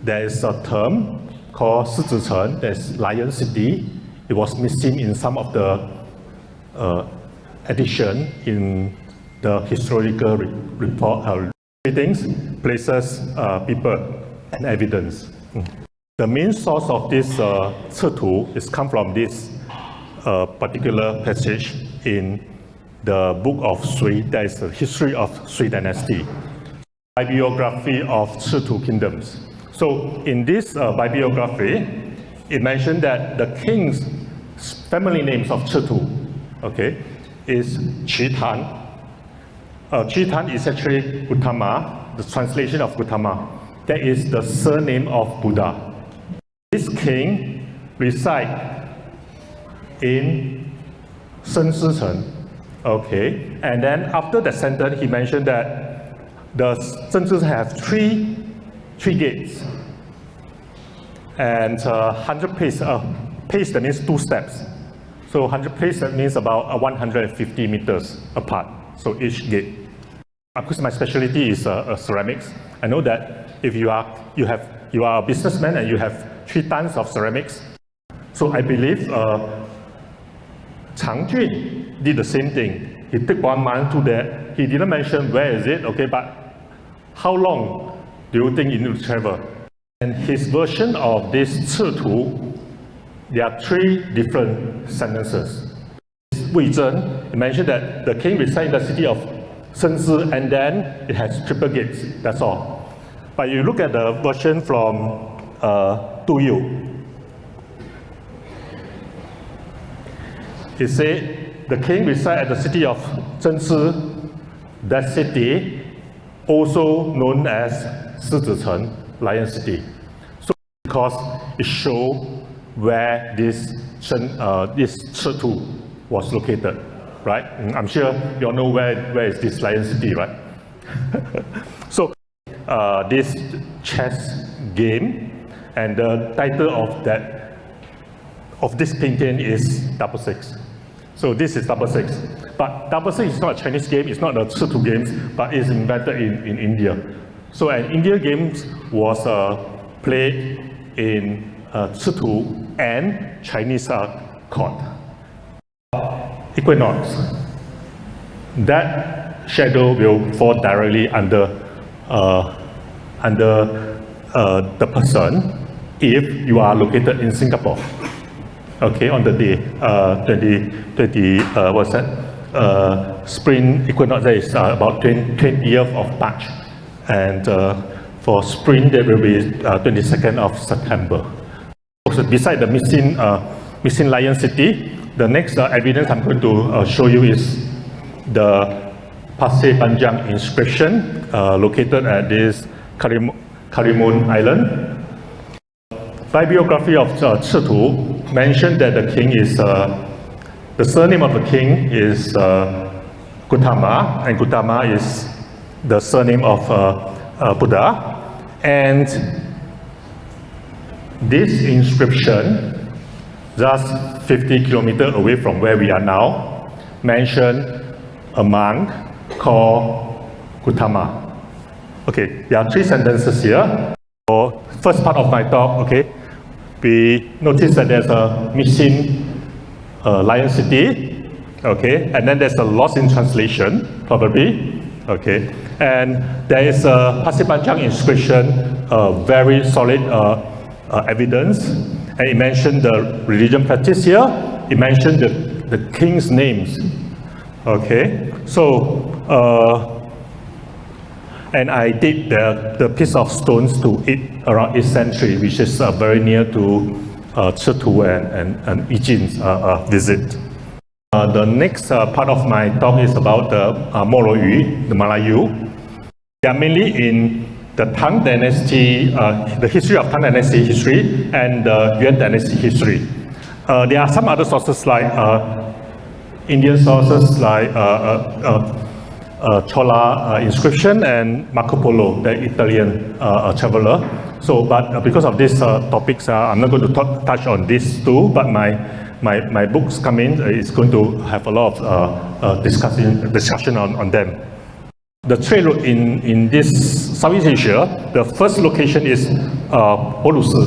there is a term called 狮子城, that's Lion City. It was missing in some of the edition in the historical report, readings, places, people, and evidence. The main source of this 赤土 is come from this particular passage in the book of Sui, that is the history of Sui Dynasty, bibliography of 赤土 kingdoms. So in this bibliography, it mentioned that the king's family names of 赤土, okay, is Chitan. Chitan is actually Gautama, the translation of Gautama. That is the surname of Buddha. This king resides in Zhengzhicheng. Okay, and then after the sentence, he mentioned that the Zhengzhicheng have three gates, and 100 pace. Pace that means 2 steps. So 100 pace that means about 150 meters apart. So each gate. Of course, my specialty is ceramics. I know that if you are a businessman and you have 3 tons of ceramics, so I believe Chang Jun did the same thing. He took 1 month to that. He didn't mention where is it, okay, but how long do you think you need to travel? And his version of this 赤土, there are 3 different sentences. Yi Jing, it mentioned that the king resides in the city of Shenzhi, and then it has triple gates. That's all. But you look at the version from Lu Yu. It said the king resides at the city of Shenzhi. That city, also known as 狮子城, Lion City. So because it shows where this 赤土 was located, right? I'm sure you all know where is this Lion City, right? So this chess game, and the title of this painting is 666. So this is 666. But 666 is not a Chinese game, it's not a 赤土 games, but it's invented in India. So an Indian game was played in 赤土 and Chinese court. Equinox. That shadow will fall directly under the person if you are located in Singapore. Okay, on the day 20 what's that? Spring equinox, that is about 20th of March, and for spring that will be 22nd of September. Also, beside the missing Lion City, the next evidence I'm going to show you is the Pasir Panjang inscription located at this Karimun Island. Bibliography of 赤土 mentioned that the king is the surname of the king is Gautama, and Gautama is the surname of Buddha. And this inscription, just 50 kilometers away from where we are now, mentioned a monk called Gautama. Okay, there are 3 sentences here. For first part of my talk, okay, we notice that there's a missing Lion City, okay, and then there's a loss in translation, probably, okay, and there is a Pasir Panjang inscription, very solid evidence, and it mentioned the religion practice here, it mentioned the king's names, okay, so, and I did the piece of stones to it around 8th century, which is very near to 赤土 and Yi Jing's visit. The next part of my talk is about the Mo Luo Yü, the Malayu. They are mainly in the Tang Dynasty, the history of Tang Dynasty history, and the Yuan Dynasty history. There are some other sources like Indian sources like Chola inscription and Marco Polo, the Italian traveler. So, but because of these topics, I'm not going to touch on these 2, but my books come in, is going to have a lot of discussion on them. the trade route in this Southeast Asia, the first location is Mo Luo Yü.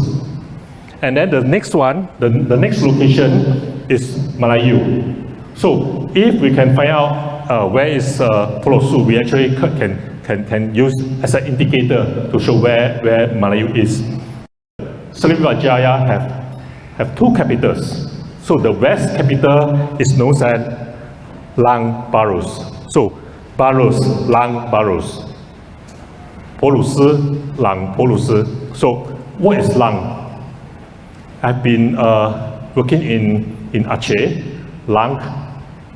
And then the next one, the next location is Malayu. So if we can find out where is Mo Luo Yü, we actually can use as an indicator to show where Malayu is. Srivijaya have two capitals. So the west capital is known as Lang Barus. So Barus, Lang Barus. Mo Luo Yü, Lang Mo Luo Yü. So what is Lang? I've been working in Aceh. Lang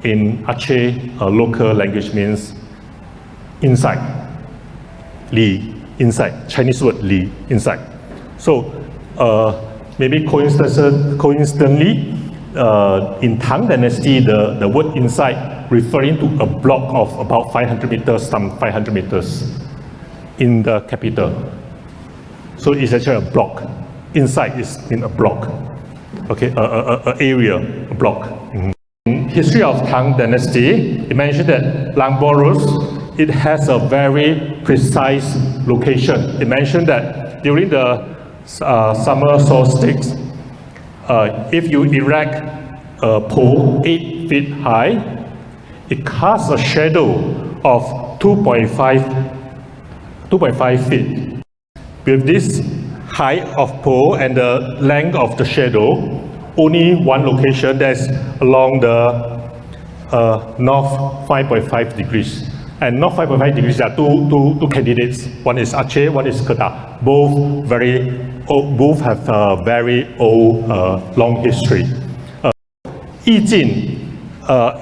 in Aceh local language means inside. Li, inside. Chinese word Li, inside. So maybe coincidentally, in Tang Dynasty, the word inside referring to a block of about 500 meters, some 500 meters in the capital. So it's actually a block. Inside is in a block. Okay, a area, a block. In history of Tang Dynasty, it mentioned that Langborus, it has a very precise location. It mentioned that during the summer solstice, if you erect a pole 8 feet high, it casts a shadow of 2.5 feet. With this height of pole and the length of the shadow, only one location that's along the north 5.5 degrees. And north 5.5 degrees, there are two candidates. One is Aceh, one is Kedah. Both have a very old, long history. Yi Jing,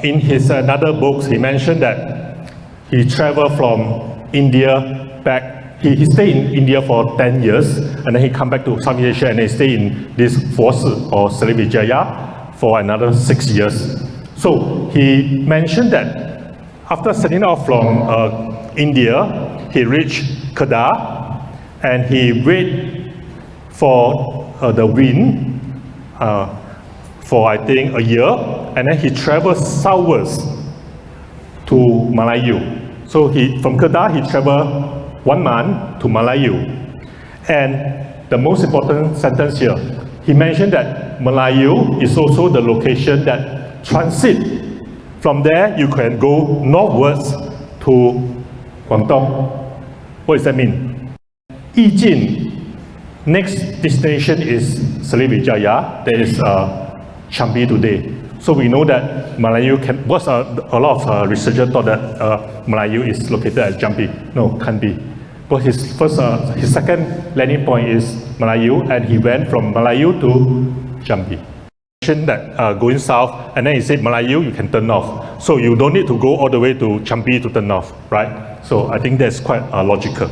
in his another books, he mentioned that he traveled from India back. He stayed in India for 10 years, and then he come back to Southeast Asia, and he stayed in this Force or Srivijaya for another 6 years. So he mentioned that after setting off from India, he reached Kedah, and he waited for the wind for I think a year, and then he traveled southwards to Malayu. So from Kedah he traveled 1 month to Malayu. And the most important sentence here, he mentioned that Malayu is also the location that transit. From there, you can go northwards to Guangdong. What does that mean? Yi Jing, next destination is Srivijaya, that is Jambi today. So we know that Malayu a lot of researchers thought that Malayu is located at Jambi. No, can't be. But his second landing point is Malayu, and he went from Malayu to Jambi. That going south, and then he said Malayu, you can turn off. So you don't need to go all the way to Jambi to turn off, right? So I think that's quite logical.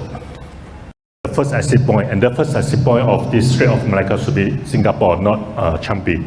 The first exit point, and the first exit point of this Strait of Malacca should be Singapore, not Jambi.